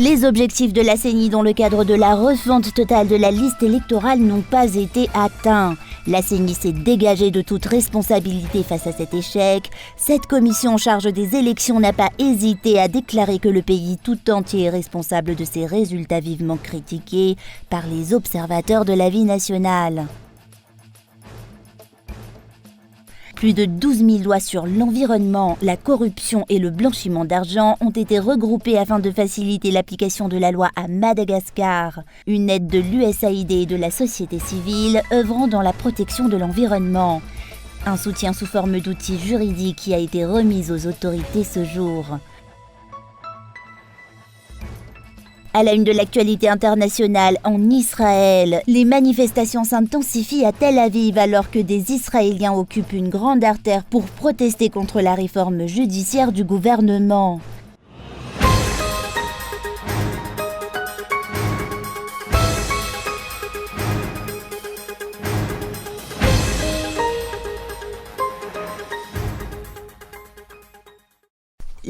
Les objectifs de la CENI dans le cadre de la refonte totale de la liste électorale n'ont pas été atteints. La CENI s'est dégagée de toute responsabilité face à cet échec. Cette commission en charge des élections n'a pas hésité à déclarer que le pays tout entier est responsable de ces résultats vivement critiqués par les observateurs de la vie nationale. Plus de 12 000 lois sur l'environnement, la corruption et le blanchiment d'argent ont été regroupées afin de faciliter l'application de la loi à Madagascar. Une aide de l'USAID et de la société civile œuvrant dans la protection de l'environnement. Un soutien sous forme d'outils juridiques qui a été remis aux autorités ce jour. À la une de l'actualité internationale, en Israël, les manifestations s'intensifient à Tel Aviv alors que des Israéliens occupent une grande artère pour protester contre la réforme judiciaire du gouvernement.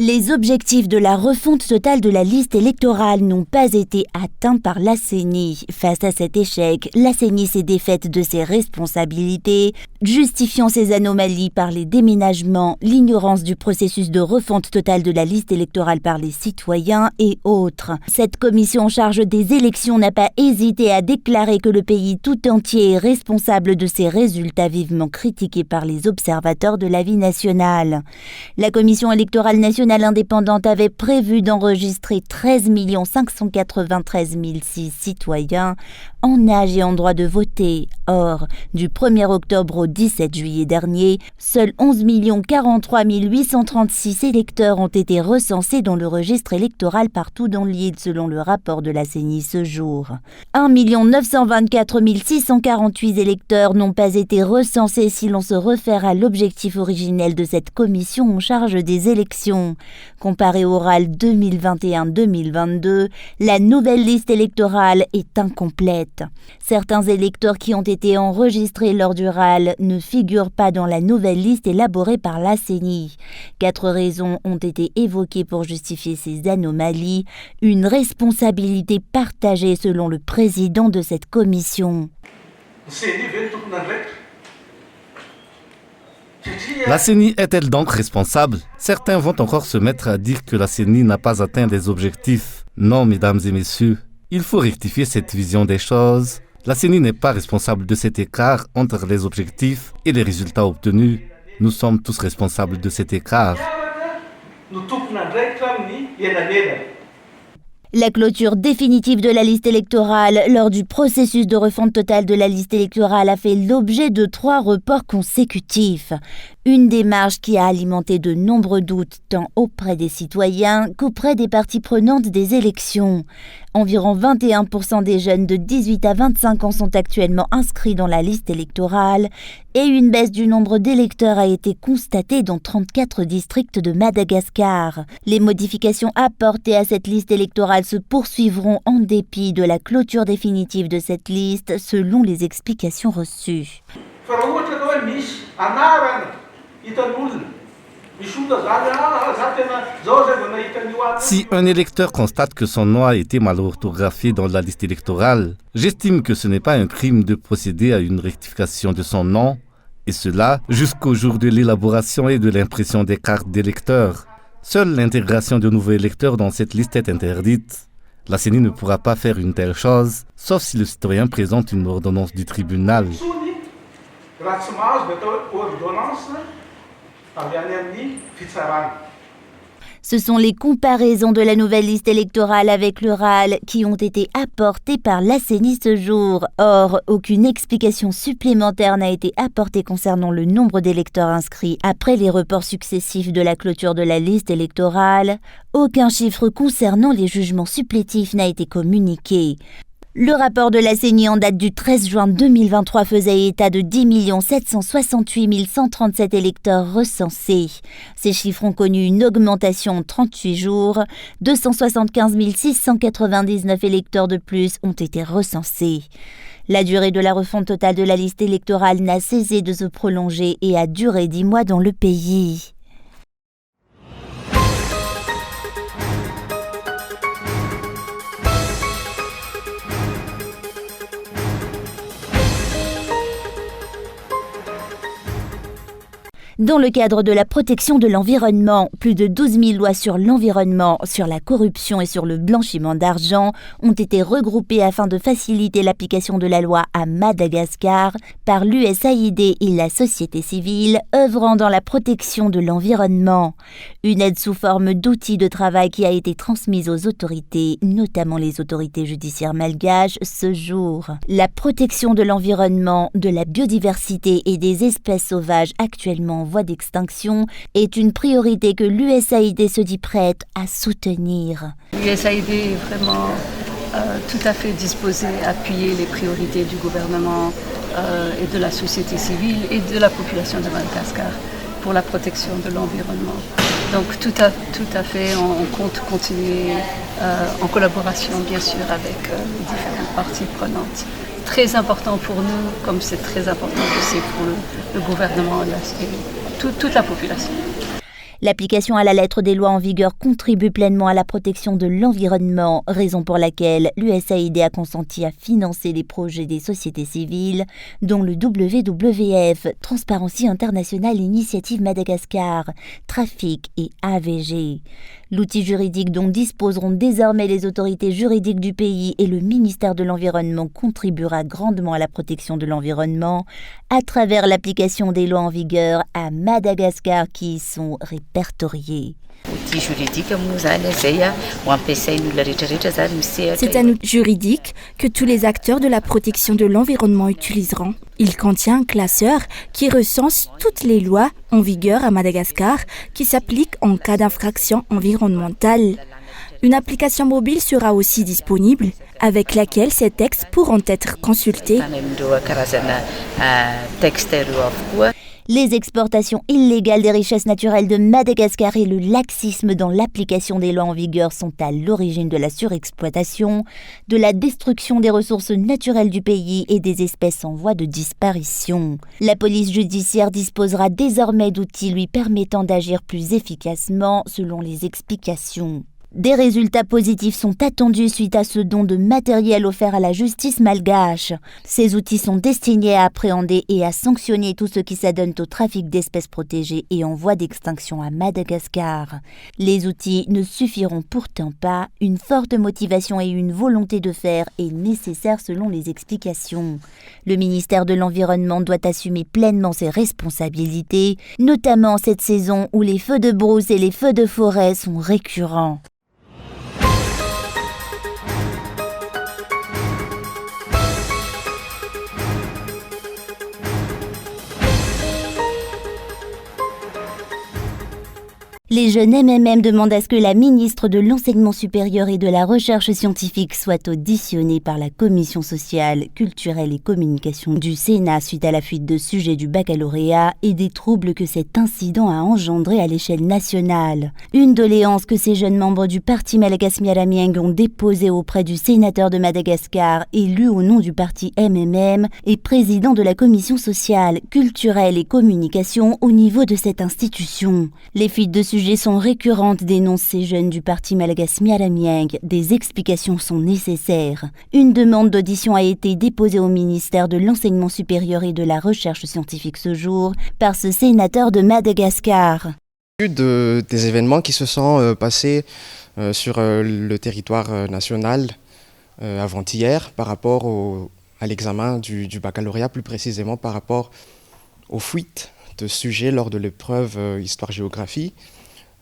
Les objectifs de la refonte totale de la liste électorale n'ont pas été atteints par la CENI. Face à cet échec, la CENI s'est défaite de ses responsabilités, justifiant ces anomalies par les déménagements, l'ignorance du processus de refonte totale de la liste électorale par les citoyens et autres. Cette commission en charge des élections n'a pas hésité à déclarer que le pays tout entier est responsable de ces résultats vivement critiqués par les observateurs de la vie nationale. La commission électorale nationale indépendante avait prévu d'enregistrer 13 593 006 citoyens en âge et en droit de voter. Or, du 1er octobre au 17 juillet dernier, seuls 11 043 836 électeurs ont été recensés dans le registre électoral partout dans l'île selon le rapport de la CENI ce jour. 1 924 648 électeurs n'ont pas été recensés si l'on se réfère à l'objectif originel de cette commission en charge des élections. Comparé au RAL 2021-2022, la nouvelle liste électorale est incomplète. Certains électeurs qui ont été enregistrés lors du RAL ne figurent pas dans la nouvelle liste élaborée par la CENI. 4 raisons ont été évoquées pour justifier ces anomalies, une responsabilité partagée selon le président de cette commission. La CENI est-elle donc responsable? Certains vont encore se mettre à dire que la CENI n'a pas atteint des objectifs. Non, mesdames et messieurs, il faut rectifier cette vision des choses. La CENI n'est pas responsable de cet écart entre les objectifs et les résultats obtenus. Nous sommes tous responsables de cet écart. La clôture définitive de la liste électorale lors du processus de refonte totale de la liste électorale a fait l'objet de 3 reports consécutifs. Une démarche qui a alimenté de nombreux doutes tant auprès des citoyens qu'auprès des parties prenantes des élections. Environ 21% des jeunes de 18 à 25 ans sont actuellement inscrits dans la liste électorale et une baisse du nombre d'électeurs a été constatée dans 34 districts de Madagascar. Les modifications apportées à cette liste électorale se poursuivront en dépit de la clôture définitive de cette liste selon les explications reçues. Si un électeur constate que son nom a été mal orthographié dans la liste électorale, j'estime que ce n'est pas un crime de procéder à une rectification de son nom, et cela jusqu'au jour de l'élaboration et de l'impression des cartes d'électeurs. Seule l'intégration de nouveaux électeurs dans cette liste est interdite. La CENI ne pourra pas faire une telle chose, sauf si le citoyen présente une ordonnance du tribunal. Ce sont les comparaisons de la nouvelle liste électorale avec le RAL qui ont été apportées par la CENI ce jour. Or, aucune explication supplémentaire n'a été apportée concernant le nombre d'électeurs inscrits après les reports successifs de la clôture de la liste électorale. Aucun chiffre concernant les jugements supplétifs n'a été communiqué. Le rapport de la CENI en date du 13 juin 2023 faisait état de 10 768 137 électeurs recensés. Ces chiffres ont connu une augmentation en 38 jours. 275 699 électeurs de plus ont été recensés. La durée de la refonte totale de la liste électorale n'a cessé de se prolonger et a duré 10 mois dans le pays. Dans le cadre de la protection de l'environnement, plus de 12 000 lois sur l'environnement, sur la corruption et sur le blanchiment d'argent ont été regroupées afin de faciliter l'application de la loi à Madagascar par l'USAID et la société civile œuvrant dans la protection de l'environnement. Une aide sous forme d'outils de travail qui a été transmise aux autorités, notamment les autorités judiciaires malgaches, ce jour. La protection de l'environnement, de la biodiversité et des espèces sauvages actuellement en voie d'extinction est une priorité que l'USAID se dit prête à soutenir. L'USAID est vraiment tout à fait disposé à appuyer les priorités du gouvernement et de la société civile et de la population de Madagascar pour la protection de l'environnement. Donc tout à fait, on compte continuer en collaboration bien sûr avec les différentes parties prenantes. Très important pour nous, comme c'est très important aussi pour le gouvernement et toute la population. L'application à la lettre des lois en vigueur contribue pleinement à la protection de l'environnement, raison pour laquelle l'USAID a consenti à financer les projets des sociétés civiles, dont le WWF, Transparency International Initiative Madagascar, Trafic et AVG. L'outil juridique dont disposeront désormais les autorités juridiques du pays et le ministère de l'Environnement contribuera grandement à la protection de l'environnement à travers l'application des lois en vigueur à Madagascar qui y sont répertoriées. C'est un outil juridique que tous les acteurs de la protection de l'environnement utiliseront. Il contient un classeur qui recense toutes les lois en vigueur à Madagascar qui s'appliquent en cas d'infraction environnementale. Une application mobile sera aussi disponible avec laquelle ces textes pourront être consultés. Les exportations illégales des richesses naturelles de Madagascar et le laxisme dans l'application des lois en vigueur sont à l'origine de la surexploitation, de la destruction des ressources naturelles du pays et des espèces en voie de disparition. La police judiciaire disposera désormais d'outils lui permettant d'agir plus efficacement selon les explications. Des résultats positifs sont attendus suite à ce don de matériel offert à la justice malgache. Ces outils sont destinés à appréhender et à sanctionner tout ce qui s'adonne au trafic d'espèces protégées et en voie d'extinction à Madagascar. Les outils ne suffiront pourtant pas. Une forte motivation et une volonté de faire est nécessaire selon les explications. Le ministère de l'Environnement doit assumer pleinement ses responsabilités, notamment cette saison où les feux de brousse et les feux de forêt sont récurrents. Les jeunes MMM demandent à ce que la ministre de l'Enseignement supérieur et de la Recherche scientifique soit auditionnée par la Commission sociale, culturelle et communication du Sénat suite à la fuite de sujets du baccalauréat et des troubles que cet incident a engendré à l'échelle nationale. Une doléance que ces jeunes membres du parti Malagas Miaramieng ont déposée auprès du sénateur de Madagascar, élu au nom du parti MMM et président de la Commission sociale, culturelle et communication au niveau de cette institution. Les fuites de sujets sont récurrentes, dénoncent ces jeunes du parti Malagas Miaramieng. Des explications sont nécessaires. Une demande d'audition a été déposée au ministère de l'Enseignement supérieur et de la Recherche scientifique ce jour par ce sénateur de Madagascar. Des événements qui se sont passés sur le territoire national avant-hier par rapport à l'examen du baccalauréat, plus précisément par rapport aux fuites de sujets lors de l'épreuve histoire-géographie.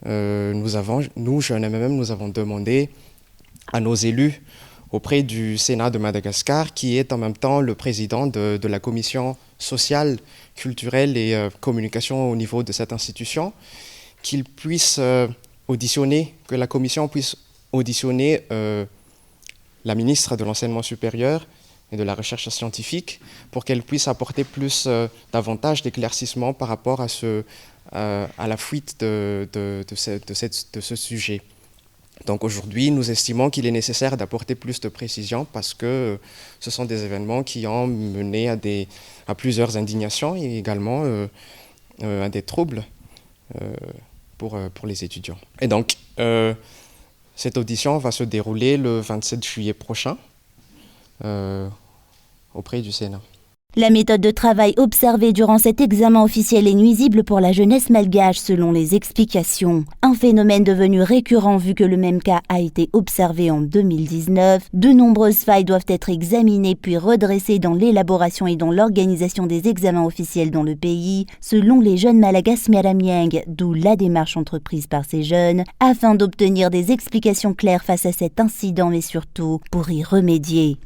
Nous, jeunes MMM, nous avons demandé à nos élus auprès du Sénat de Madagascar, qui est en même temps le président de la commission sociale, culturelle et communication au niveau de cette institution, qu'il puisse auditionner, que la commission puisse auditionner la ministre de l'Enseignement supérieur et de la Recherche scientifique pour qu'elle puisse apporter davantage d'éclaircissements par rapport à la fuite de ce sujet. Donc aujourd'hui, nous estimons qu'il est nécessaire d'apporter plus de précision parce que ce sont des événements qui ont mené à plusieurs indignations et également à des troubles pour les étudiants. Et donc, cette audition va se dérouler le 27 juillet prochain auprès du Sénat. La méthode de travail observée durant cet examen officiel est nuisible pour la jeunesse malgache selon les explications. Un phénomène devenu récurrent vu que le même cas a été observé en 2019. De nombreuses failles doivent être examinées puis redressées dans l'élaboration et dans l'organisation des examens officiels dans le pays, selon les jeunes Malagas Meramieng, d'où la démarche entreprise par ces jeunes, afin d'obtenir des explications claires face à cet incident mais surtout pour y remédier.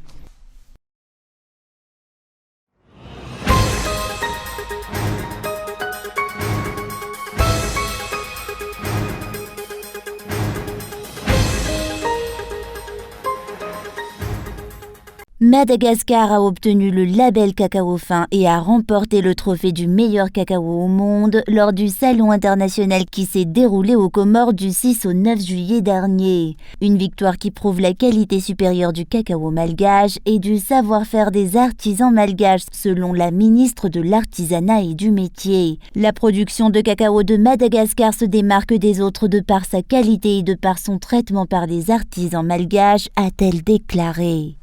Madagascar a obtenu le label cacao fin et a remporté le trophée du meilleur cacao au monde lors du salon international qui s'est déroulé aux Comores du 6 au 9 juillet dernier. Une victoire qui prouve la qualité supérieure du cacao malgache et du savoir-faire des artisans malgaches selon la ministre de l'Artisanat et du Métier. La production de cacao de Madagascar se démarque des autres de par sa qualité et de par son traitement par les artisans malgaches, a-t-elle déclaré.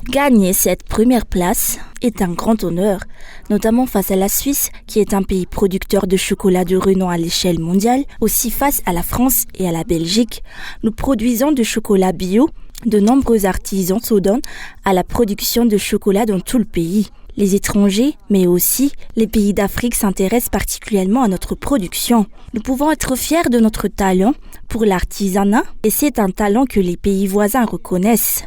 Gagner cette première place est un grand honneur, notamment face à la Suisse, qui est un pays producteur de chocolat de renom à l'échelle mondiale, aussi face à la France et à la Belgique. Nous produisons du chocolat bio. De nombreux artisans s'adonnent à la production de chocolat dans tout le pays. Les étrangers, mais aussi les pays d'Afrique s'intéressent particulièrement à notre production. Nous pouvons être fiers de notre talent pour l'artisanat et c'est un talent que les pays voisins reconnaissent.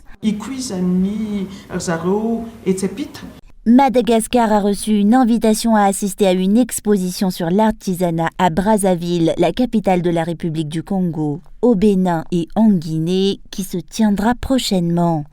Madagascar a reçu une invitation à assister à une exposition sur l'artisanat à Brazzaville, la capitale de la République du Congo, au Bénin et en Guinée, qui se tiendra prochainement.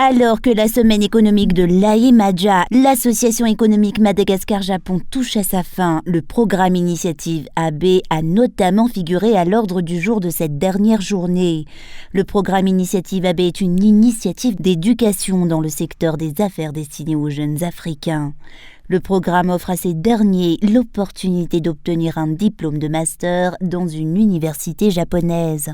Alors que la semaine économique de l'AEMADJA, l'association économique Madagascar-Japon, touche à sa fin, le programme Initiative AB a notamment figuré à l'ordre du jour de cette dernière journée. Le programme Initiative AB est une initiative d'éducation dans le secteur des affaires destinée aux jeunes Africains. Le programme offre à ces derniers l'opportunité d'obtenir un diplôme de master dans une université japonaise.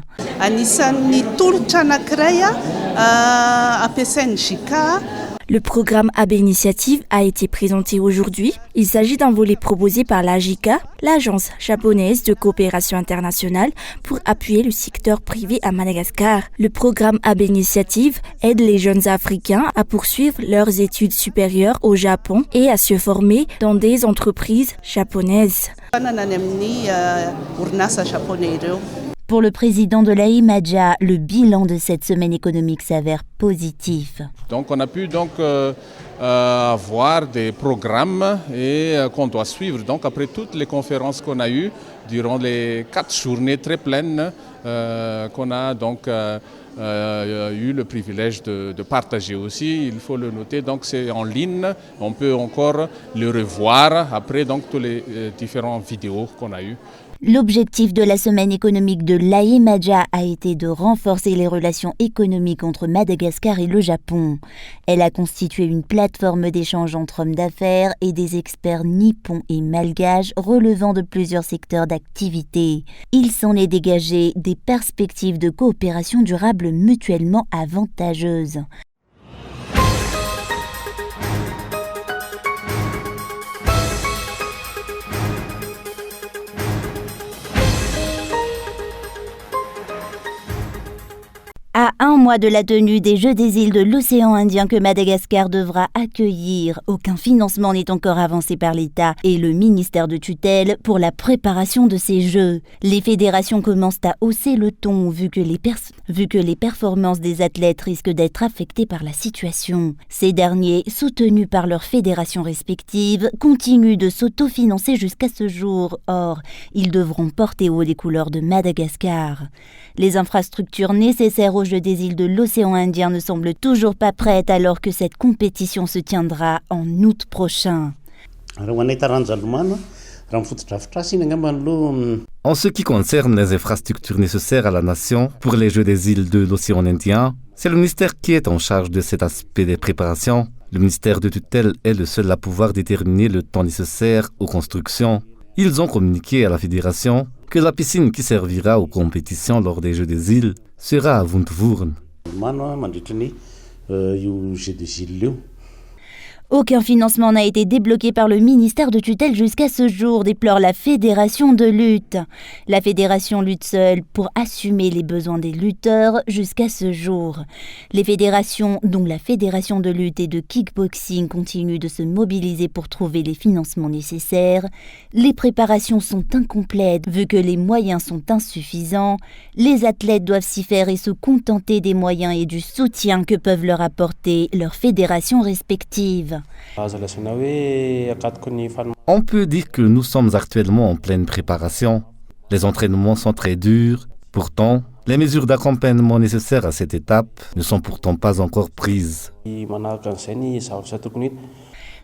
Le programme AB Initiative a été présenté aujourd'hui. Il s'agit d'un volet proposé par l'AJICA, l'Agence japonaise de coopération internationale, pour appuyer le secteur privé à Madagascar. Le programme AB Initiative aide les jeunes Africains à poursuivre leurs études supérieures au Japon et à se former dans des entreprises japonaises. Pour le président de l'AEMADJA, le bilan de cette semaine économique s'avère positif. Donc on a pu avoir des programmes qu'on doit suivre. Donc après toutes les conférences qu'on a eues durant les 4 journées très pleines qu'on a eu le privilège de partager aussi, il faut le noter. Donc c'est en ligne, on peut encore le revoir après tous les différentes vidéos qu'on a eues. L'objectif de la semaine économique de l'AEMADJA a été de renforcer les relations économiques entre Madagascar et le Japon. Elle a constitué une plateforme d'échange entre hommes d'affaires et des experts nippons et malgaches relevant de plusieurs secteurs d'activité. Il s'en est dégagé des perspectives de coopération durable mutuellement avantageuses. À un mois de la tenue des Jeux des îles de l'océan Indien que Madagascar devra accueillir, aucun financement n'est encore avancé par l'État et le ministère de tutelle pour la préparation de ces Jeux. Les fédérations commencent à hausser le ton vu que les performances des athlètes risquent d'être affectées par la situation. Ces derniers, soutenus par leurs fédérations respectives, continuent de s'autofinancer jusqu'à ce jour. Or, ils devront porter haut les couleurs de Madagascar. Les infrastructures nécessaires aux Jeux des îles de l'océan Indien ne semblent toujours pas prêtes alors que cette compétition se tiendra en août prochain. En ce qui concerne les infrastructures nécessaires à la nation pour les Jeux des îles de l'océan Indien, c'est le ministère qui est en charge de cet aspect des préparations. Le ministère de tutelle est le seul à pouvoir déterminer le temps nécessaire aux constructions. Ils ont communiqué à la fédération que la piscine qui servira aux compétitions lors des Jeux des îles sera à Windhoek. Aucun financement n'a été débloqué par le ministère de tutelle jusqu'à ce jour, déplore la Fédération de lutte. La Fédération lutte seule pour assumer les besoins des lutteurs jusqu'à ce jour. Les fédérations, dont la Fédération de lutte et de kickboxing, continuent de se mobiliser pour trouver les financements nécessaires. Les préparations sont incomplètes vu que les moyens sont insuffisants. Les athlètes doivent s'y faire et se contenter des moyens et du soutien que peuvent leur apporter leurs fédérations respectives. On peut dire que nous sommes actuellement en pleine préparation. Les entraînements sont très durs. Pourtant, les mesures d'accompagnement nécessaires à cette étape ne sont pourtant pas encore prises.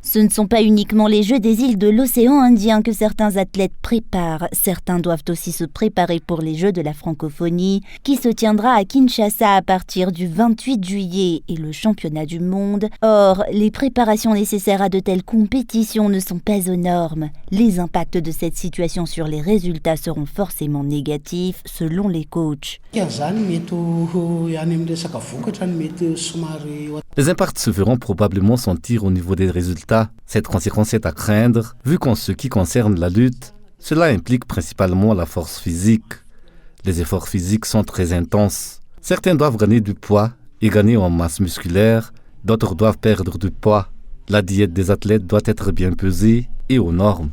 Ce ne sont pas uniquement les Jeux des îles de l'océan Indien que certains athlètes préparent. Certains doivent aussi se préparer pour les Jeux de la francophonie qui se tiendra à Kinshasa à partir du 28 juillet et le championnat du monde. Or, les préparations nécessaires à de telles compétitions ne sont pas aux normes. Les impacts de cette situation sur les résultats seront forcément négatifs selon les coachs. Les impacts se feront probablement sentir au niveau des résultats. Cette conséquence est à craindre, vu qu'en ce qui concerne la lutte, cela implique principalement la force physique. Les efforts physiques sont très intenses. Certains doivent gagner du poids et gagner en masse musculaire, d'autres doivent perdre du poids. La diète des athlètes doit être bien pesée et aux normes.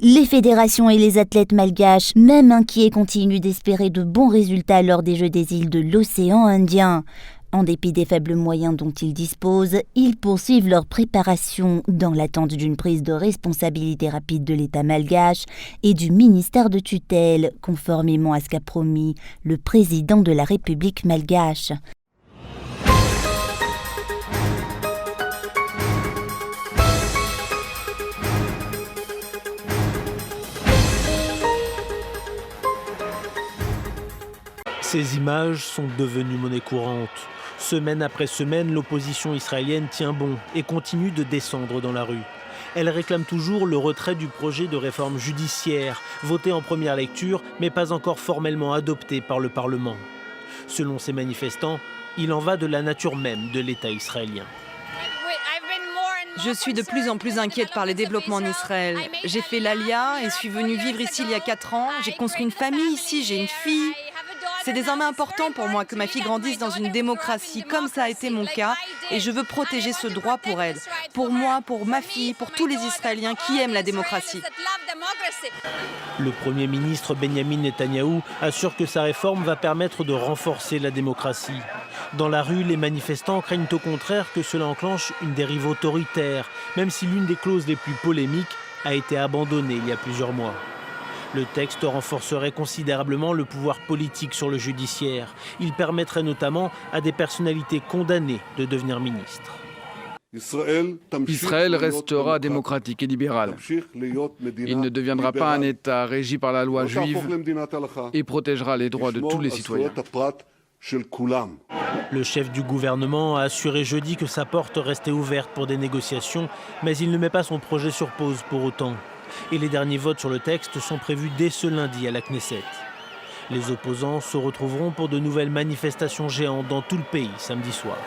Les fédérations et les athlètes malgaches, même inquiets, continuent d'espérer de bons résultats lors des Jeux des îles de l'océan Indien. En dépit des faibles moyens dont ils disposent, ils poursuivent leur préparation dans l'attente d'une prise de responsabilité rapide de l'État malgache et du ministère de tutelle, conformément à ce qu'a promis le président de la République malgache. Ces images sont devenues monnaie courante. Semaine après semaine, l'opposition israélienne tient bon et continue de descendre dans la rue. Elle réclame toujours le retrait du projet de réforme judiciaire, voté en première lecture, mais pas encore formellement adopté par le Parlement. Selon ces manifestants, il en va de la nature même de l'État israélien. Je suis de plus en plus inquiète par les développements en Israël. J'ai fait l'Alia et suis venue vivre ici il y a 4 ans. J'ai construit une famille ici, j'ai une fille. C'est désormais important pour moi que ma fille grandisse dans une démocratie, comme ça a été mon cas, et je veux protéger ce droit pour elle, pour moi, pour ma fille, pour tous les Israéliens qui aiment la démocratie. Le Premier ministre Benjamin Netanyahou assure que sa réforme va permettre de renforcer la démocratie. Dans la rue, les manifestants craignent au contraire que cela enclenche une dérive autoritaire, même si l'une des clauses les plus polémiques a été abandonnée il y a plusieurs mois. Le texte renforcerait considérablement le pouvoir politique sur le judiciaire. Il permettrait notamment à des personnalités condamnées de devenir ministres. Israël restera démocratique et libéral. Il ne deviendra pas un État régi par la loi juive et protégera les droits de tous les citoyens. Le chef du gouvernement a assuré jeudi que sa porte restait ouverte pour des négociations, mais il ne met pas son projet sur pause pour autant. Et les derniers votes sur le texte sont prévus dès ce lundi à la Knesset. Les opposants se retrouveront pour de nouvelles manifestations géantes dans tout le pays samedi soir.